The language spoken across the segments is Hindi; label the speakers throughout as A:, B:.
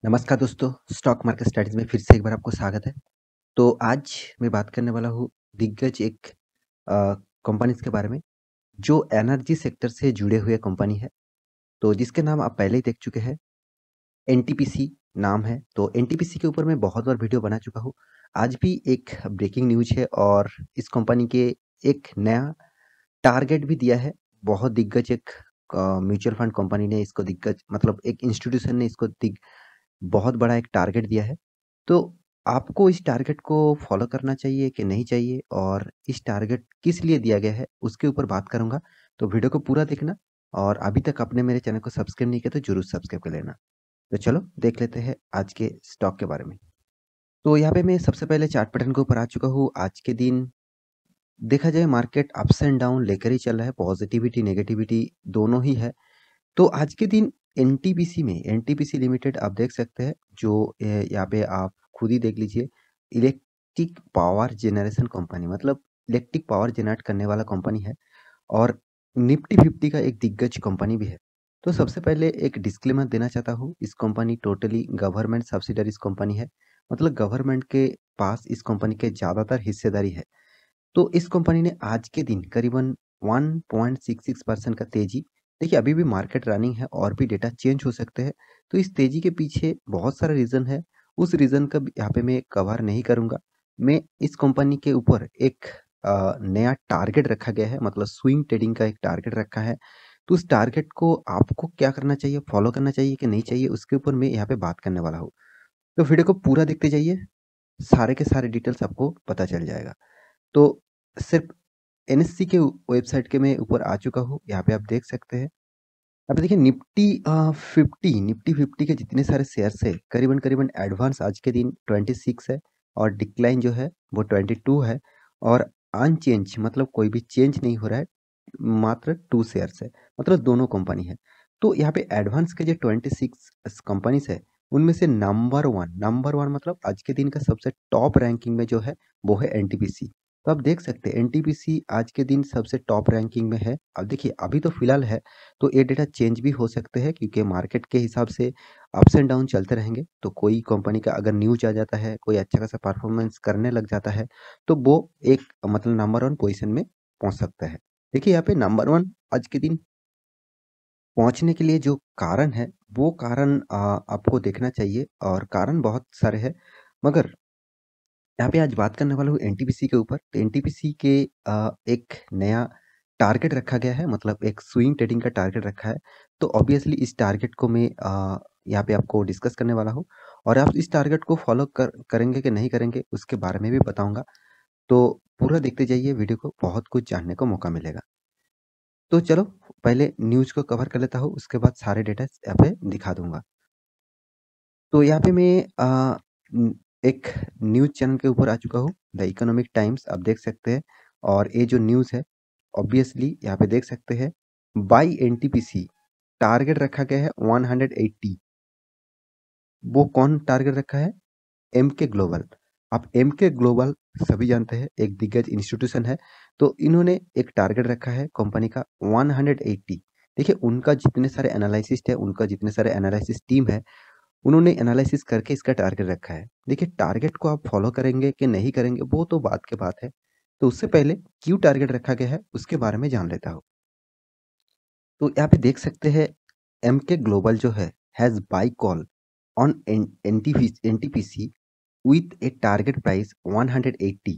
A: नमस्कार दोस्तों, स्टॉक मार्केट स्ट्रैटेजी में फिर से एक बार आपको स्वागत है। तो आज मैं बात करने वाला हूँ दिग्गज एक कंपनीज़ के बारे में, जो एनर्जी सेक्टर से जुड़े हुए कंपनी है। तो जिसके नाम आप पहले ही देख चुके हैं, एनटीपीसी नाम है। तो एनटीपीसी के ऊपर मैं बहुत बार वीडियो बना चुका हूँ। आज भी एक ब्रेकिंग न्यूज़ है और इस कंपनी के एक नया टारगेट भी दिया है। बहुत दिग्गज एक म्यूचुअल फंड कंपनी ने इसको दिग्गज मतलब एक इंस्टीट्यूशन ने इसको बहुत बड़ा एक टारगेट दिया है। तो आपको इस टारगेट को फॉलो करना चाहिए कि नहीं चाहिए और इस टारगेट किस लिए दिया गया है, उसके ऊपर बात करूँगा। तो वीडियो को पूरा देखना और अभी तक आपने मेरे चैनल को सब्सक्राइब नहीं किया तो ज़रूर सब्सक्राइब कर लेना। तो चलो देख लेते हैं आज के स्टॉक के बारे में। तो यहाँ पे मैं सबसे पहले चार्ट पैटर्न के ऊपर आ चुका हूँ। आज के दिन देखा जाए मार्केट अप्स एंड डाउन लेकर ही चल रहा है, पॉजिटिविटी, नेगेटिविटी दोनों ही है। तो आज के दिन एनटीपीसी लिमिटेड आप देख सकते हैं जो यहाँ पे आप खुद ही देख लीजिए, इलेक्ट्रिक पावर जनरेशन कंपनी मतलब इलेक्ट्रिक पावर जनरेट करने वाला कंपनी है और निफ्टी 50 का एक दिग्गज कंपनी भी है। तो सबसे पहले एक डिस्क्लेमर देना चाहता हूँ, इस company totally government subsidiaries company है, मतलब गवर्नमेंट के पास इस कंपनी के ज़्यादातर हिस्सेदारी है। तो इस कंपनी ने आज के दिन करीबन 1.66% का तेजी, देखिए अभी भी मार्केट रनिंग है और भी डेटा चेंज हो सकते हैं। तो इस तेजी के पीछे बहुत सारा रीज़न है, उस रीज़न का यहाँ पे मैं कवर नहीं करूँगा। मैं इस कंपनी के ऊपर एक नया टारगेट रखा गया है, मतलब स्विंग ट्रेडिंग का एक टारगेट रखा है। तो उस टारगेट को आपको क्या करना चाहिए, फॉलो करना चाहिए कि नहीं चाहिए, उसके ऊपर मैं यहाँ पे बात करने वाला हूँ। तो वीडियो को पूरा देखते जाइए, सारे के सारे डिटेल्स आपको पता चल जाएगा। तो सिर्फ एनएससी के वेबसाइट के मैं ऊपर आ चुका हूँ, यहाँ पे आप देख सकते हैं। अब देखिए निफ्टी 50 के जितने सारे शेयर्स है, करीबन एडवांस आज के दिन 26 है और डिक्लाइन जो है वो 22 है और अनचेंज मतलब कोई भी चेंज नहीं हो रहा है, मात्र 2 शेयर्स है, मतलब दोनों कंपनी है। तो यहाँ पे एडवांस के जो 26 कंपनीज है, उनमें से नंबर वन मतलब आज के दिन का सबसे टॉप रैंकिंग में जो है वो है एनटीपीसी। तो आप देख सकते हैं एनटीपीसी आज के दिन सबसे टॉप रैंकिंग में है। अब देखिए अभी तो फिलहाल है, तो ये डेटा चेंज भी हो सकते हैं क्योंकि मार्केट के हिसाब से अप्स एंड डाउन चलते रहेंगे। तो कोई कंपनी का अगर न्यूज आ जाता है, कोई अच्छा खासा परफॉर्मेंस करने लग जाता है, तो वो एक मतलब नंबर वन पोजीशन में पहुंच सकता है। देखिए यहाँ पे नंबर वन आज के दिन पहुंचने के लिए जो कारण है, वो कारण आपको देखना चाहिए और कारण बहुत सारे हैं, मगर यहाँ पे आज बात करने वाला हूँ एनटीपीसी के ऊपर। तो एनटीपीसी के एक नया टारगेट रखा गया है, मतलब एक स्विंग ट्रेडिंग का टारगेट रखा है। तो ऑब्वियसली इस टारगेट को मैं यहाँ पे आपको डिस्कस करने वाला हूँ और आप इस टारगेट को फॉलो करेंगे कि नहीं करेंगे उसके बारे में भी बताऊंगा। तो पूरा देखते जाइए वीडियो को, बहुत कुछ जानने को मौका मिलेगा। तो चलो पहले न्यूज़ को कवर कर लेता हूँ, उसके बाद सारे डेटा यहाँ पे दिखा दूंगा। तो यहाँ पे मैं न एक न्यूज़ चैनल के ऊपर आ चुका हूँ, द इकोनॉमिक टाइम्स आप देख सकते हैं और ये जो न्यूज़ है ऑब्वियसली यहाँ पे देख सकते हैं, बाय एनटीपीसी टारगेट रखा गया है 180। वो कौन टारगेट रखा है? Emkay global. आप एमके ग्लोबल सभी जानते हैं, एक दिग्गज इंस्टीट्यूशन है। तो इन्होंने एक टारगेट रखा है कंपनी का 180। देखिए उनका जितने सारे एनालिसिस्ट है, उनका जितने सारे एनालिसिस टीम है, उन्होंने एनालिसिस करके इसका टारगेट रखा है। देखिए टारगेट को आप फॉलो करेंगे कि नहीं करेंगे वो तो बात की बात है। तो उससे पहले क्यों टारगेट रखा गया है उसके बारे में जान लेता हूँ। तो यहाँ पे देख सकते हैं, एमके ग्लोबल जो है has buy call on NTPC with a target price 180,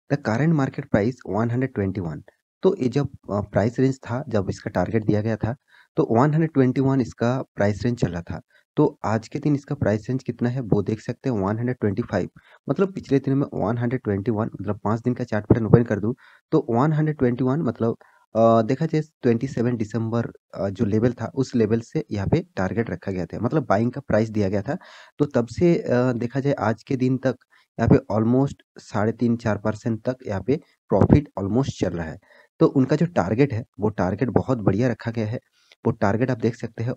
A: the current market price 121। तो ये जब प्राइस रेंज था, जब इसका टारगेट दिया गया था, तो 121 इसका प्राइस रेंज चला था। तो आज के दिन इसका प्राइस रेंज कितना है वो देख सकते हैं, 125। मतलब पिछले दिन में 121, मतलब 5 दिन का चार्ट पैटर्न ओपन कर दूं तो 121 मतलब देखा जाए 27 दिसंबर जो लेवल था उस लेवल से यहाँ पे टारगेट रखा गया था, मतलब बाइंग का प्राइस दिया गया था। तो तब से देखा जाए आज के दिन तक यहाँ पे ऑलमोस्ट 3.5-4% तक यहाँ पे प्रॉफिट ऑलमोस्ट चल रहा है। तो उनका जो टारगेट है वो टारगेट बहुत बढ़िया रखा गया है। वो टारगेट आप देख सकते हैं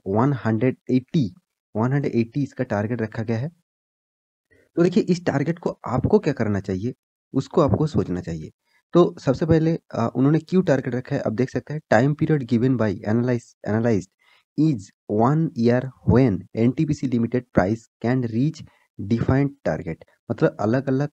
A: 180 इसका टारगेट रखा गया है। तो देखिए इस टारगेट को आपको क्या करना चाहिए, उसको आपको सोचना चाहिए। तो सबसे पहले उन्होंने क्यों टारगेट रखा है, अब देख सकते हैं time period given by analysed is 1 year when NTPC Limited price can reach defined target। मतलब अलग-अलग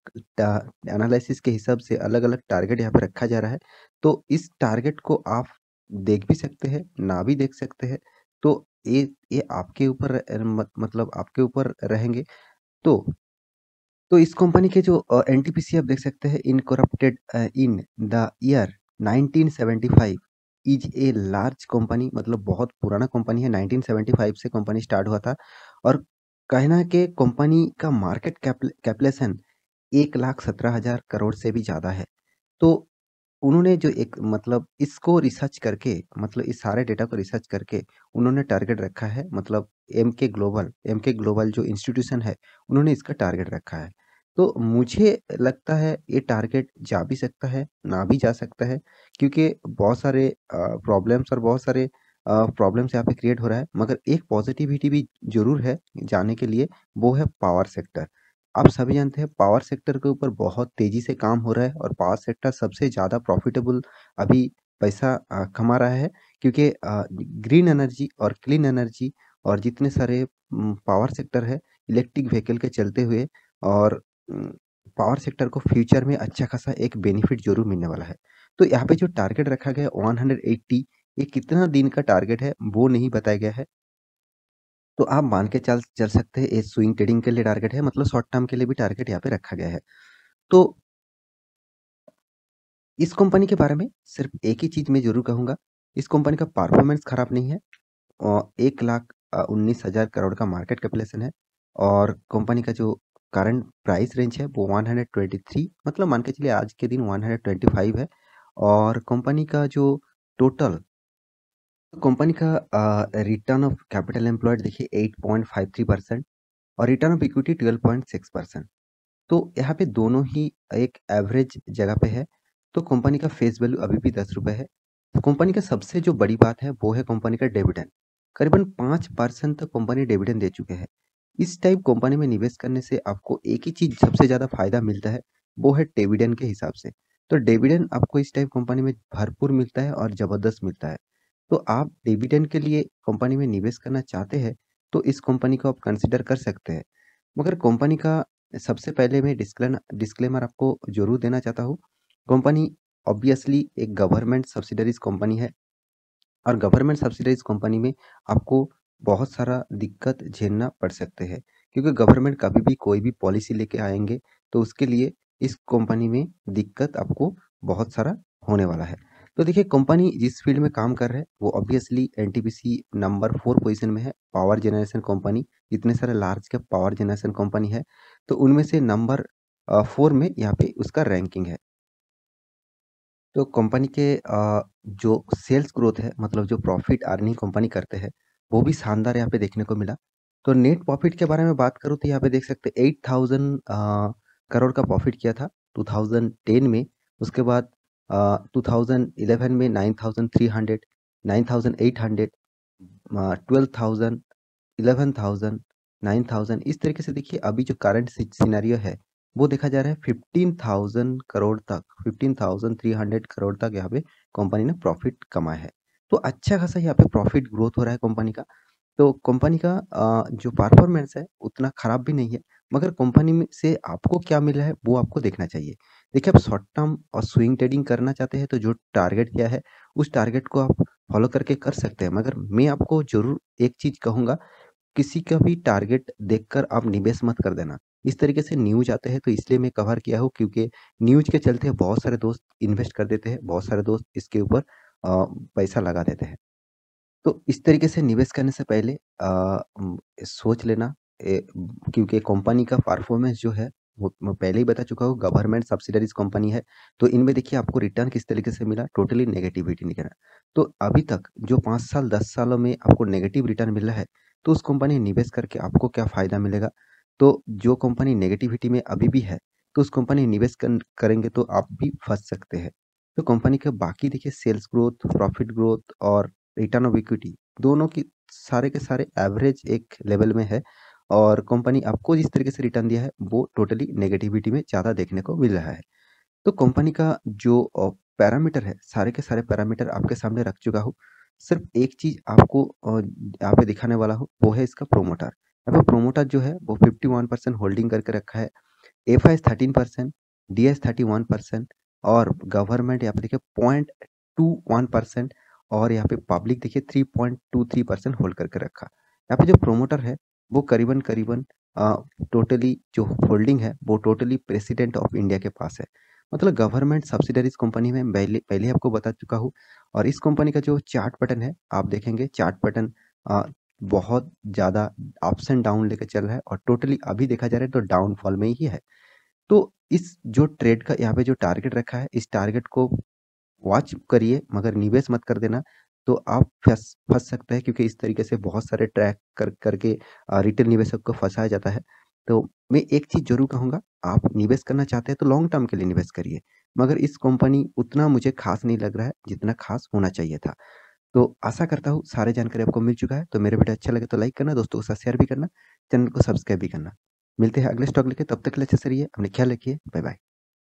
A: एनालिसिस के हिसाब से अलग-अलग टारगेट यहाँ पे रखा जा रहा है। तो इस टारगेट को आप देख भी सकते हैं, ना भी देख सकते हैं। तो ये आपके ऊपर मतलब आपके ऊपर रहेंगे। तो इस कंपनी के जो एनटीपीसी आप देख सकते हैं, incorporated in the year 1975 is a large company. मतलब बहुत पुराना कंपनी है। 1975 से कंपनी स्टार्ट हुआ था और कहना है कि कंपनी का मार्केट कैपिटलाइजेशन 1,17,000 करोड़ से भी ज़्यादा है। तो उन्होंने जो एक मतलब इसको रिसर्च करके, मतलब इस सारे डेटा को रिसर्च करके उन्होंने टारगेट रखा है। मतलब एमके ग्लोबल जो इंस्टीट्यूशन है, उन्होंने इसका टारगेट रखा है। तो मुझे लगता है ये टारगेट जा भी सकता है, ना भी जा सकता है, क्योंकि बहुत सारे प्रॉब्लम्स और बहुत सारे प्रॉब्लम्स यहाँ पे क्रिएट हो रहा है। मगर एक पॉजिटिविटी भी ज़रूर है जाने के लिए, वो है पावर सेक्टर। आप सभी जानते हैं पावर सेक्टर के ऊपर बहुत तेज़ी से काम हो रहा है और पावर सेक्टर सबसे ज़्यादा प्रॉफिटेबल अभी पैसा कमा रहा है, क्योंकि ग्रीन एनर्जी और क्लीन एनर्जी और जितने सारे पावर सेक्टर है इलेक्ट्रिक व्हीकल के चलते हुए, और पावर सेक्टर को फ्यूचर में अच्छा खासा एक बेनिफिट ज़रूर मिलने वाला है। तो यहाँ पे जो टारगेट रखा गया है 180, ये कितना दिन का टारगेट है वो नहीं बताया गया है। तो आप मान के चल चल सकते हैं ये स्विंग ट्रेडिंग के लिए टारगेट है, मतलब शॉर्ट टर्म के लिए भी टारगेट यहाँ पे रखा गया है। तो इस कंपनी के बारे में सिर्फ एक ही चीज़ मैं ज़रूर कहूँगा, इस कंपनी का परफॉर्मेंस खराब नहीं है। 1,19,000 करोड़ का मार्केट कैपिटलाइजेशन है और कंपनी का जो करंट प्राइस रेंज है वो 123, मतलब मान के चलिए आज के दिन 125 है। और कंपनी का जो टोटल कंपनी का रिटर्न ऑफ कैपिटल एम्प्लॉयड देखिए 8.53% और रिटर्न ऑफ इक्विटी 12.6%। तो यहाँ पे दोनों ही एक एवरेज जगह पे है। तो कंपनी का फेस वैल्यू अभी भी 10 रुपये है। तो कंपनी का सबसे जो बड़ी बात है वो है कंपनी का डिविडेंड। करीबन 5% तक कंपनी डिविडेंड दे चुके हैं। इस टाइप कंपनी में निवेश करने से आपको एक ही चीज़ सबसे ज़्यादा फायदा मिलता है, वो है डिविडेंड के हिसाब से। तो डिविडेंड आपको इस टाइप कंपनी में भरपूर मिलता है और ज़बरदस्त मिलता है। तो आप डिविडेंड के लिए कंपनी में निवेश करना चाहते हैं तो इस कंपनी को आप कंसिडर कर सकते हैं। मगर कंपनी का सबसे पहले मैं डिस्क्लेमर आपको ज़रूर देना चाहता हूँ। कंपनी ऑब्वियसली एक गवर्नमेंट सब्सिडरीज़ कंपनी है और गवर्नमेंट सब्सिडाइज़ कंपनी में आपको बहुत सारा दिक्कत झेलना पड़ सकते हैं, क्योंकि गवर्नमेंट कभी भी कोई भी पॉलिसी लेके आएँगे तो उसके लिए इस कंपनी में दिक्कत आपको बहुत सारा होने वाला है। तो देखिए कंपनी जिस फील्ड में काम कर रहा है वो ऑब्वियसली एनटीपीसी नंबर 4 पोज़ीशन में है, पावर जनरेशन कंपनी। इतने सारे large cap power generation company है, तो उनमें से नंबर 4 में यहाँ पे उसका रैंकिंग है। तो कंपनी के जो सेल्स ग्रोथ है, मतलब जो प्रॉफिट अर्निंग कंपनी करते हैं, वो भी शानदार यहाँ पे देखने को मिला। तो नेट प्रॉफिट के बारे में बात करूँ तो यहाँ पे देख सकते हैं 8,000 करोड़ का प्रॉफिट किया था 2010 में। उसके बाद 2011 में 9,300, 9,800, 12,000, 11,000, 9,000, इस तरीके से देखिए अभी जो करंट सिनेरियो है वो देखा जा रहा है 15,000 करोड़ तक, 15,300 करोड़ तक यहाँ पे कंपनी ने प्रॉफिट कमाया है। तो अच्छा खासा यहाँ पे प्रॉफिट ग्रोथ हो रहा है कंपनी का। तो कंपनी का जो परफॉर्मेंस है उतना खराब भी नहीं है, मगर कंपनी में से आपको क्या मिल रहा है वो आपको देखना चाहिए। देखिए आप शॉर्ट टर्म और स्विंग ट्रेडिंग करना चाहते हैं तो जो टारगेट किया है उस टारगेट को आप फॉलो करके कर सकते हैं, मगर मैं आपको ज़रूर एक चीज़ कहूँगा, किसी का भी टारगेट देखकर आप निवेश मत कर देना। इस तरीके से न्यूज़ आते हैं तो इसलिए मैं कवर किया हूँ, क्योंकि न्यूज़ के चलते बहुत सारे दोस्त इन्वेस्ट कर देते हैं, बहुत सारे दोस्त इसके ऊपर पैसा लगा देते हैं। तो इस तरीके से निवेश करने से पहले सोच लेना, क्योंकि कंपनी का परफॉर्मेंस जो है वो मैं पहले ही बता चुका हूँ, गवर्नमेंट सब्सिडरीज कंपनी है। तो इनमें देखिए आपको रिटर्न किस तरीके से मिला, टोटली नेगेटिविटी नहीं करना। तो अभी तक जो 5 साल 10 सालों में आपको नेगेटिव रिटर्न मिल रहा है, तो उस कंपनी में निवेश करके आपको क्या फ़ायदा मिलेगा। तो जो कंपनी नेगेटिविटी में अभी भी है, तो उस कंपनी में निवेश करेंगे तो आप भी फंस सकते हैं। तो कंपनी के बाकी देखिए सेल्स ग्रोथ, प्रॉफिट ग्रोथ और रिटर्न ऑफ इक्विटी, दोनों की सारे के सारे एवरेज एक लेवल में है। और कंपनी आपको जिस तरीके से रिटर्न दिया है वो टोटली नेगेटिविटी में ज़्यादा देखने को मिल रहा है। तो कंपनी का जो पैरामीटर है, सारे के सारे पैरामीटर आपके सामने रख चुका हूँ। सिर्फ एक चीज़ आपको यहाँ पे दिखाने वाला हूँ, वो है इसका प्रोमोटर। यहाँ पे प्रोमोटर जो है वो 51% होल्डिंग करके रखा है, एफआईएस 13%, डीएस 31% और गवर्नमेंट यहाँ पे देखिए 0.21% और यहाँ पे पब्लिक देखिए 3.23% होल्ड करके रखा। यहाँ पे जो प्रोमोटर है वो करीबन करीबन टोटली जो होल्डिंग है वो टोटली प्रेसिडेंट ऑफ इंडिया के पास है। मतलब गवर्नमेंट सब्सिडरीज कंपनी में पहले पहले आपको बता चुका हूँ। और इस कंपनी का जो चार्ट पैटर्न है आप देखेंगे, चार्ट पैटर्न बहुत ज़्यादा अप्स एंड डाउन लेकर चल रहा है और टोटली अभी देखा जा रहा है तो डाउनफॉल में ही है। तो इस जो ट्रेड का यहाँ पे जो टारगेट रखा है, इस टारगेट को वॉच करिए मगर निवेश मत कर देना, तो आप फंस सकते हैं, क्योंकि इस तरीके से बहुत सारे ट्रैक करके रिटेल निवेशक को फंसाया जाता है। तो मैं एक चीज़ ज़रूर कहूँगा, आप निवेश करना चाहते हैं तो लॉन्ग टर्म के लिए निवेश करिए, मगर इस कंपनी उतना मुझे खास नहीं लग रहा है जितना खास होना चाहिए था। तो आशा करता हूँ सारी जानकारी आपको मिल चुका है। तो मेरे वीडियो अच्छा लगे तो लाइक करना, दोस्तों के साथ शेयर भी करना, चैनल को सब्सक्राइब भी करना। मिलते हैं अगले स्टॉक लेके, तब तक के लिए अच्छे से रहिए, अपने ख्याल रखिए, बाय बाय।